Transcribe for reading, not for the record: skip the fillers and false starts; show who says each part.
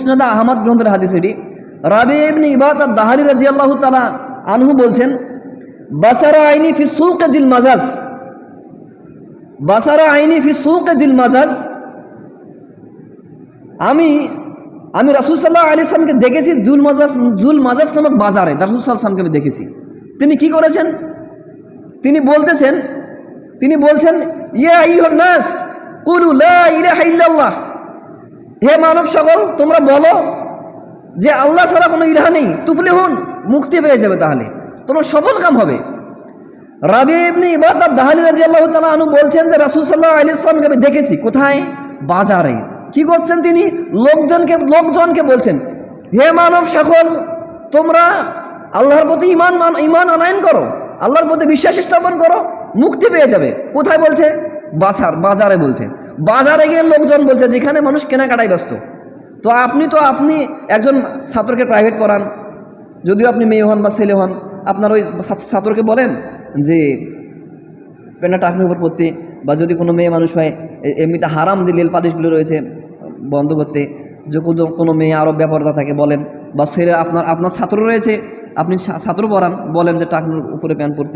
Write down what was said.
Speaker 1: মুসনাদ আহমদ গ্রন্থের হাদিস এটি। রাবি ইবনে ইবাদ আদ-দাহারি রাদিয়াল্লাহু তাআলা আনহু বলছেন, বাসারা আইনি ফি সুকে জিল মাজাজ, বাসারা আইনি ফি সুকে জিল মাজাজ, আমি রাসূল সাল্লাল্লাহু আলাইহি ওয়াসাল্লামকে দেখেছি জুল মাজাজ নামক বাজারে। রাসূল সাল্লাল্লাহু আলাইহি ওয়াসাল্লামকে আমি দেখেছি। তিনি কি করেছেন? তিনি বলছেন ইয়া আইয়ুহান নাস কুলু লা ইলাহা ইল্লাল্লাহ, হে মানব সকল তোমরা বলো যে আল্লাহ ছাড়া কোনো ইলাহ নেই, তুফলিহুন, মুক্তি পেয়ে যাবে, তাহলে তোমার সফল কাম হবে। রাবি ইবনে ইবাদ আদ-দাহারি রাদিয়াল্লাহু তাআলা আনহু বলছেন যে রাসূল সাল্লাল্লাহু আলাইহি ওয়াসাল্লামকে আমি দেখেছি। কোথায়? বাজারে। কি করছেন তিনি? লোকজনকে বলছেন, হে মানব সকল তোমরা আল্লাহর প্রতি ঈমান আনয়ন করো, আল্লাহর প্রতি বিশ্বাস স্থাপন করো, মুক্তি পেয়ে যাবে। কোথায় বলছে? বাজারে বলছে। বাজারে গিয়ে লোকজন বলছে, যেখানে মানুষ কেনাকাটায় ব্যস্ত। তো আপনি একজন ছাত্রকে প্রাইভেট পড়ান, যদিও আপনি মেয়ে হন বা ছেলে হন, আপনার ওই ছাত্রকে বলেন যে পেনটা টাকনির উপর পড়তে, বা যদি কোনো মেয়ে মানুষ হয় এমনিতে হারাম যে লেল পালিশগুলো রয়েছে বন্ধ করতে, যে কোনো মেয়ে আরও ব্যাপারটা থাকে বলেন, বা ছেলে আপনার ছাত্র রয়েছে, আপনি ছাত্র পড়ান, বলেন যে টাকনির উপরে প্যান্ট পরতে।